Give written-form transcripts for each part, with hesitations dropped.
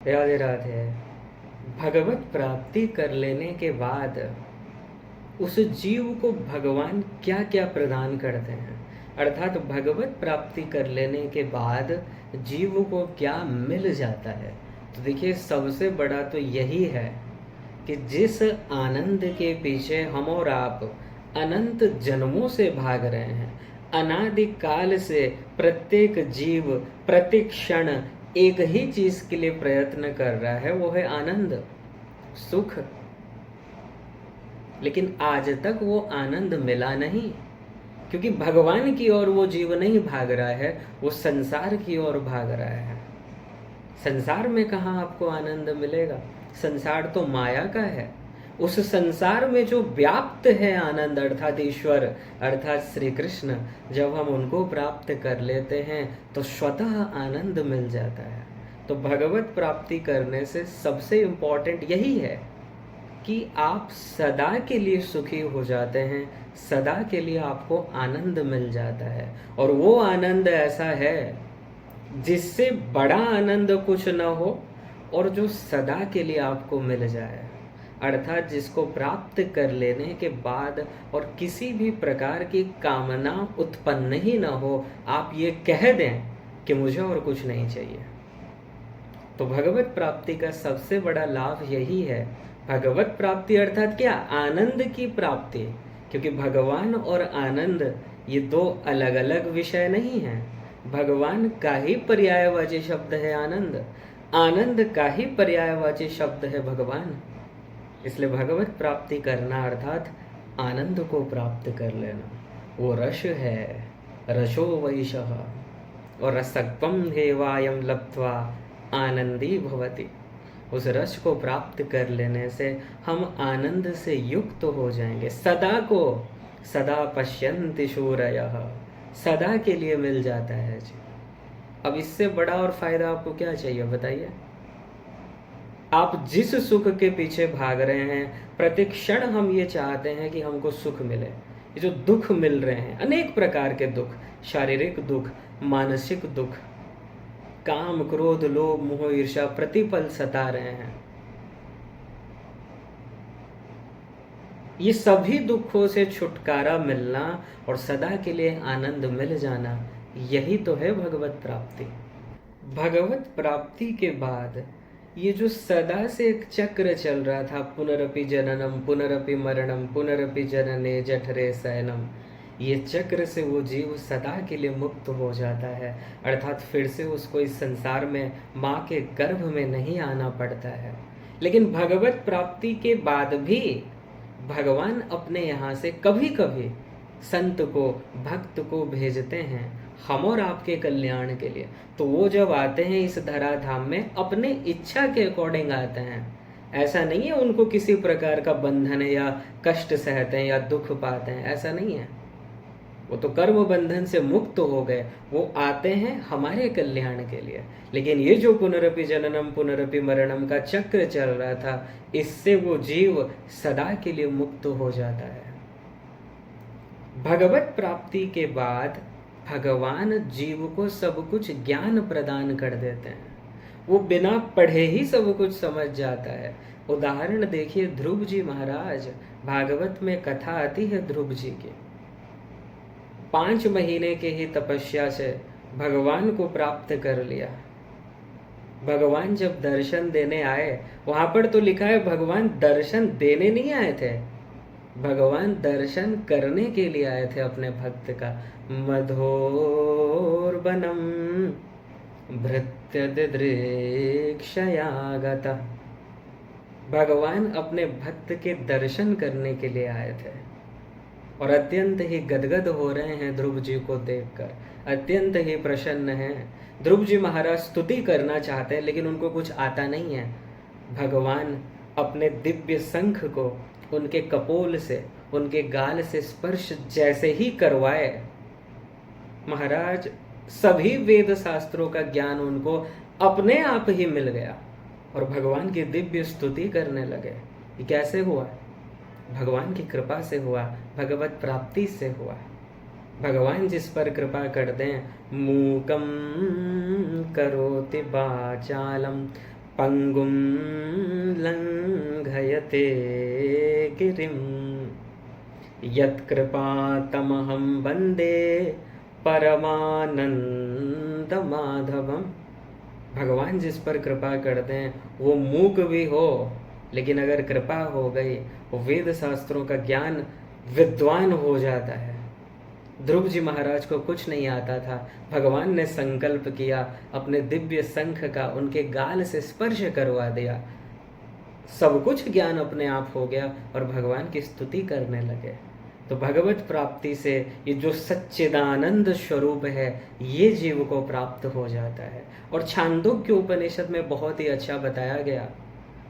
राधे राधे। भगवत प्राप्ति कर लेने के बाद उस जीव को भगवान क्या क्या प्रदान करते हैं, अर्थात भगवत प्राप्ति कर लेने के बाद जीव को क्या मिल जाता है। तो देखिए, सबसे बड़ा तो यही है कि जिस आनंद के पीछे हम और आप अनंत जन्मों से भाग रहे हैं, अनादिकाल से प्रत्येक जीव प्रति क्षण एक ही चीज के लिए प्रयत्न कर रहा है, वो है आनंद, सुख। लेकिन आज तक वो आनंद मिला नहीं, क्योंकि भगवान की ओर वो जीव नहीं भाग रहा है, वो संसार की ओर भाग रहा है। संसार में कहाँ आपको आनंद मिलेगा? संसार तो माया का है। उस संसार में जो व्याप्त है आनंद, अर्थात ईश्वर, अर्थात श्री कृष्ण, जब हम उनको प्राप्त कर लेते हैं तो स्वतः आनंद मिल जाता है। तो भगवत प्राप्ति करने से सबसे इम्पोर्टेंट यही है कि आप सदा के लिए सुखी हो जाते हैं, सदा के लिए आपको आनंद मिल जाता है। और वो आनंद ऐसा है जिससे बड़ा आनंद कुछ न हो, और जो सदा के लिए आपको मिल जाए, अर्थात जिसको प्राप्त कर लेने के बाद और किसी भी प्रकार की कामना उत्पन्न ही न हो, आप ये कह दें कि मुझे और कुछ नहीं चाहिए। तो भगवत प्राप्ति का सबसे बड़ा लाभ यही है। भगवत प्राप्ति अर्थात क्या? आनंद की प्राप्ति। क्योंकि भगवान और आनंद ये दो अलग अलग विषय नहीं हैं। भगवान का ही पर्यायवाची शब्द है आनंद, आनंद का ही पर्यायवाची शब्द है भगवान। इसलिए भगवत प्राप्ति करना अर्थात आनंद को प्राप्त कर लेना। वो रस है, रसो वैशः, और रसक्वम हेवायम लब्ध्वा आनंदी भवति। उस रस को प्राप्त कर लेने से हम आनंद से युक्त हो जाएंगे। सदा को सदा पश्यन्ति शूरयः, सदा के लिए मिल जाता है जी। अब इससे बड़ा और फायदा आपको क्या चाहिए बताइए? आप जिस सुख के पीछे भाग रहे हैं, प्रति क्षण हम ये चाहते हैं कि हमको सुख मिले। ये जो दुख मिल रहे हैं, अनेक प्रकार के दुख, शारीरिक दुख, मानसिक दुख, काम क्रोध लोभ मोह ईर्ष्या प्रतिपल सता रहे हैं, ये सभी दुखों से छुटकारा मिलना और सदा के लिए आनंद मिल जाना, यही तो है भगवत प्राप्ति। भगवत प्राप्ति के बाद ये जो सदा से एक चक्र चल रहा था, पुनरपि जननम पुनरपि मरणम पुनरपि जनने जठरे शयनम, ये चक्र से वो जीव सदा के लिए मुक्त हो जाता है। अर्थात फिर से उसको इस संसार में माँ के गर्भ में नहीं आना पड़ता है। लेकिन भगवत प्राप्ति के बाद भी भगवान अपने यहाँ से कभी कभी संत को, भक्त को भेजते हैं हम और आपके कल्याण के लिए। तो वो जब आते हैं इस धराधाम में, अपने इच्छा के अकॉर्डिंग आते हैं। ऐसा नहीं है उनको किसी प्रकार का बंधन है या कष्ट सहते हैं या दुख पाते हैं, ऐसा नहीं है। वो तो कर्म बंधन से मुक्त हो गए, वो आते हैं हमारे कल्याण के लिए। लेकिन ये जो पुनरपि जननम पुनरपि मरणम का चक्र चल रहा था, इससे वो जीव सदा के लिए मुक्त हो जाता है। भगवत प्राप्ति के बाद भगवान जीव को सब कुछ ज्ञान प्रदान कर देते हैं। वो बिना पढ़े ही सब कुछ समझ जाता है। उदाहरण देखिए, ध्रुव जी महाराज, भागवत में कथा आती है ध्रुव जी की। 5 महीने के ही तपस्या से भगवान को प्राप्त कर लिया। भगवान जब दर्शन देने आए, वहां पर तो लिखा है भगवान दर्शन देने नहीं आए थे, भगवान दर्शन करने के लिए आए थे अपने भक्त का। मधोर्बनम भृत्य दिदृक्षयागतः, भगवान अपने भक्त के दर्शन करने के लिए आए थे और अत्यंत ही गदगद हो रहे हैं ध्रुव जी को देखकर, अत्यंत ही प्रसन्न हैं। ध्रुव जी महाराज स्तुति करना चाहते हैं लेकिन उनको कुछ आता नहीं है। भगवान अपने दिव्य शंख को उनके कपोल से, उनके गाल से स्पर्श जैसे ही करवाए, महाराज सभी वेद शास्त्रों का ज्ञान उनको अपने आप ही मिल गया और भगवान की दिव्य स्तुति करने लगे। ये कैसे हुआ? भगवान की कृपा से हुआ, भगवत प्राप्ति से हुआ। भगवान जिस पर कृपा कर दें, मूकम करोति वाचालम पंगुं लंघयते गिरिं यत्कृपातमहं वन्दे परमानंदमाधवम्। भगवान जिस पर कृपा करते हैं वो मूक भी हो, लेकिन अगर कृपा हो गई वो वेद शास्त्रों का ज्ञान विद्वान हो जाता है। ध्रुव जी महाराज को कुछ नहीं आता था, भगवान ने संकल्प किया, अपने दिव्य शंख का उनके गाल से स्पर्श करवा दिया, सब कुछ ज्ञान अपने आप हो गया और भगवान की स्तुति करने लगे। तो भगवत प्राप्ति से ये जो सच्चिदानंद स्वरूप है ये जीव को प्राप्त हो जाता है। और छांदोग्य उपनिषद में बहुत ही अच्छा बताया गया।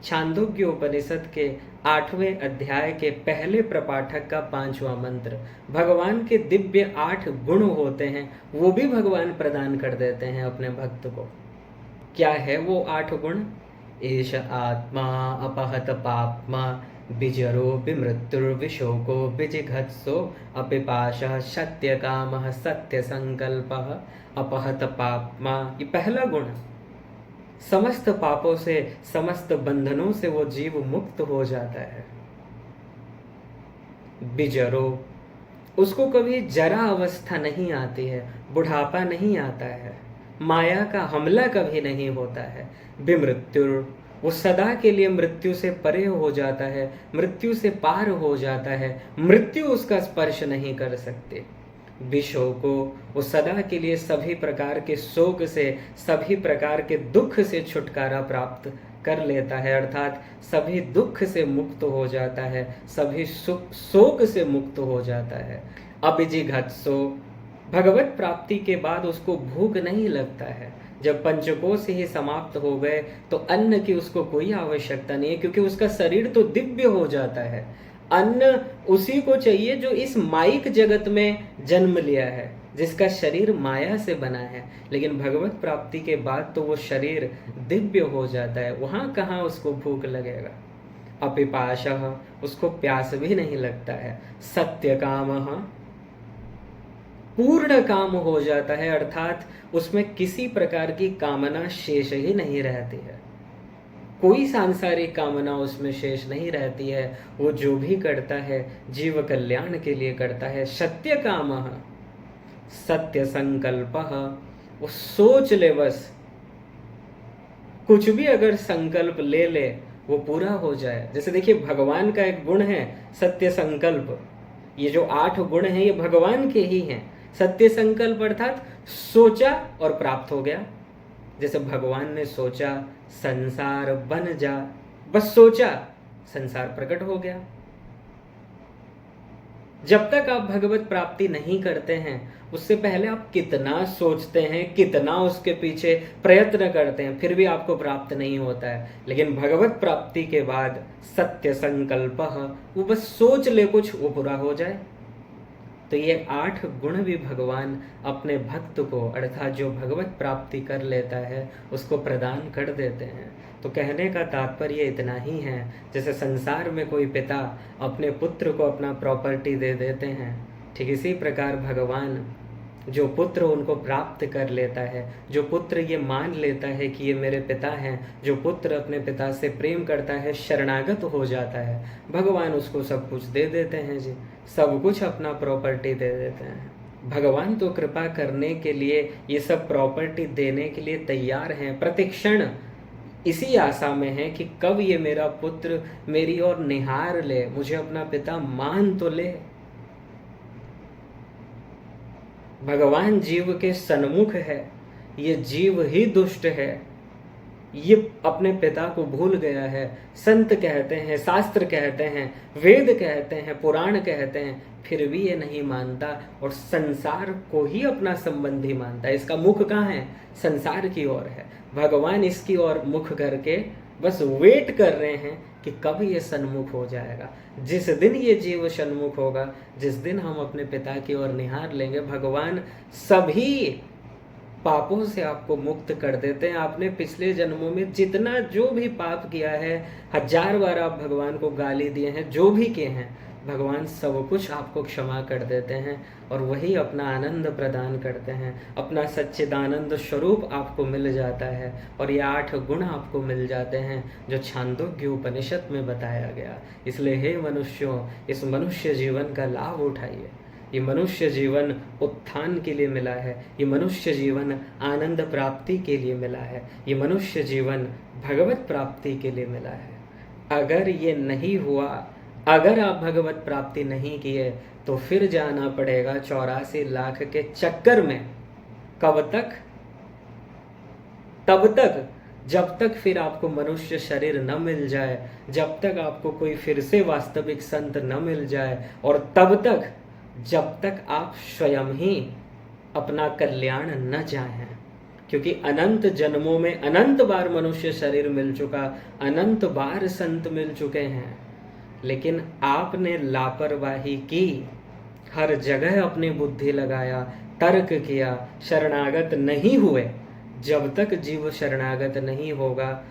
छांदोग्य उपनिषद के 8वें अध्याय के पहले प्रपाठक का 5वां मंत्र, भगवान के दिव्य 8 गुण होते हैं, वो भी भगवान प्रदान कर देते हैं अपने भक्त को। क्या है वो 8 गुण? एष आत्मा अपहत पाप्मा बिजरो विमृत्युर्विशोको विजिघत्सो अपिपाशः सत्यकामः सत्यसंकल्पः अपहत पाप्मा। ये पहला गुण। समस्त पापों से, समस्त बंधनों से वो जीव मुक्त हो जाता है। बिजरो, उसको कभी जरा अवस्था नहीं आती है, बुढ़ापा नहीं आता है, माया का हमला कभी नहीं होता है। विमृत्युर, वो सदा के लिए मृत्यु से परे हो जाता है, मृत्यु से पार हो जाता है, मृत्यु उसका स्पर्श नहीं कर सकते। विशोको, वो सदा के लिए सभी प्रकार के शोक से, सभी प्रकार के दुख से छुटकारा प्राप्त कर लेता है, अर्थात सभी दुख से मुक्त हो जाता है, सभी शोक से मुक्त हो जाता है। अभिजिघत्सो, भगवत प्राप्ति के बाद उसको भूख नहीं लगता है। जब पंचकोश ही समाप्त हो गए तो अन्न की उसको कोई आवश्यकता नहीं है, क्योंकि उसका शरीर तो दिव्य हो जाता है। अन्न उसी को चाहिए जो इस माइक जगत में जन्म लिया है, जिसका शरीर माया से बना है। लेकिन भगवत प्राप्ति के बाद तो वो शरीर दिव्य हो जाता है, वहां कहाँ उसको भूख लगेगा। अपिपाशः, उसको प्यास भी नहीं लगता है। सत्यकामः, पूर्ण काम हो जाता है, अर्थात उसमें किसी प्रकार की कामना शेष ही नहीं रहती है, कोई सांसारिक कामना उसमें शेष नहीं रहती है। वो जो भी करता है जीव कल्याण के लिए करता है। सत्य कामः, सत्य संकल्पः, वो सोच ले बस, कुछ भी अगर संकल्प ले ले वो पूरा हो जाए। जैसे देखिए भगवान का एक गुण है सत्य संकल्प, ये जो 8 गुण हैं ये भगवान के ही हैं। सत्य संकल्प अर्थात सोचा और प्राप्त हो गया। जैसे भगवान ने सोचा संसार बन जा, बस सोचा, संसार प्रकट हो गया। जब तक आप भगवत प्राप्ति नहीं करते हैं उससे पहले आप कितना सोचते हैं, कितना उसके पीछे प्रयत्न करते हैं, फिर भी आपको प्राप्त नहीं होता है। लेकिन भगवत प्राप्ति के बाद सत्य संकल्प, वो बस सोच ले कुछ, वो पूरा हो जाए। तो ये 8 गुण भी भगवान अपने भक्त को, अर्थात जो भगवत प्राप्ति कर लेता है उसको प्रदान कर देते हैं। तो कहने का तात्पर्य इतना ही है, जैसे संसार में कोई पिता अपने पुत्र को अपना प्रॉपर्टी दे देते हैं, ठीक इसी प्रकार भगवान जो पुत्र उनको प्राप्त कर लेता है, जो पुत्र ये मान लेता है कि ये मेरे पिता हैं, जो पुत्र अपने पिता से प्रेम करता है, शरणागत हो जाता है, भगवान उसको सब कुछ दे देते हैं जी, सब कुछ अपना प्रॉपर्टी दे देते हैं। भगवान तो कृपा करने के लिए, ये सब प्रॉपर्टी देने के लिए तैयार हैं, प्रतिक्षण इसी आशा में है कि कब ये मेरा पुत्र मेरी ओर निहार ले, मुझे अपना पिता मान तो ले। भगवान जीव के सन्मुख है, ये जीव ही दुष्ट है, ये अपने पिता को भूल गया है। संत कहते हैं, शास्त्र कहते हैं, वेद कहते हैं, पुराण कहते हैं, फिर भी ये नहीं मानता और संसार को ही अपना संबंधी मानता है। इसका मुख कहाँ है? संसार की ओर है। भगवान इसकी ओर मुख करके बस वेट कर रहे हैं कि कब ये सन्मुख हो जाएगा। जिस दिन ये जीव सन्मुख होगा, जिस दिन हम अपने पिता की ओर निहार लेंगे, भगवान सभी पापों से आपको मुक्त कर देते हैं। आपने पिछले जन्मों में जितना जो भी पाप किया है, 1000 बार आप भगवान को गाली दिए हैं, जो भी किए हैं, भगवान सब कुछ आपको क्षमा कर देते हैं और वही अपना आनंद प्रदान करते हैं। अपना सच्चिदानंद स्वरूप आपको मिल जाता है और ये 8 गुण आपको मिल जाते हैं जो छांदोग्य उपनिषद में बताया गया। इसलिए हे मनुष्यों, इस मनुष्य जीवन का लाभ उठाइए। ये मनुष्य जीवन उत्थान के लिए मिला है, ये मनुष्य जीवन आनंद प्राप्ति के लिए मिला है, ये मनुष्य जीवन भगवत प्राप्ति के लिए मिला है। अगर ये नहीं हुआ, अगर आप भगवत प्राप्ति नहीं किए तो फिर जाना पड़ेगा 84 लाख के चक्कर में। कब तक? तब तक जब तक फिर आपको मनुष्य शरीर न मिल जाए, जब तक आपको कोई फिर से वास्तविक संत न मिल जाए, और तब तक जब तक आप स्वयं ही अपना कल्याण न चाहें। क्योंकि अनंत जन्मों में अनंत बार मनुष्य शरीर मिल चुका, अनंत बार संत मिल चुके हैं, लेकिन आपने लापरवाही की, हर जगह अपनी बुद्धि लगाया, तर्क किया, शरणागत नहीं हुए। जब तक जीव शरणागत नहीं होगा,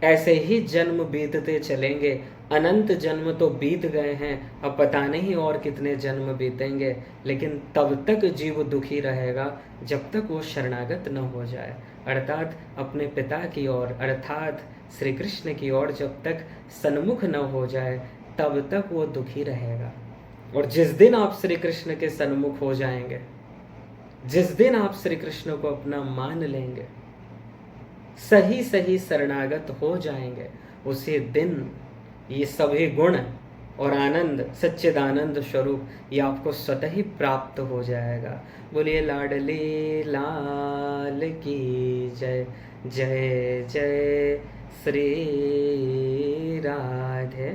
ऐसे ही जन्म बीतते चलेंगे। अनंत जन्म तो बीत गए हैं, अब पता नहीं और कितने जन्म बीतेंगे, लेकिन तब तक जीव दुखी रहेगा जब तक वो शरणागत न हो जाए, अर्थात अपने पिता की ओर, अर्थात श्री कृष्ण की ओर जब तक सन्मुख न हो जाए तब तक वो दुखी रहेगा। और जिस दिन आप श्री कृष्ण के सन्मुख हो जाएंगे, जिस दिन आप श्री कृष्ण को अपना मान लेंगे, सही सही शरणागत हो जाएंगे, उसी दिन ये सभी गुण और आनंद, सच्चिदानंद स्वरूप ये आपको स्वतः ही प्राप्त हो जाएगा। बोलिए लाडली लाल की जय। जय जय श्री राधे।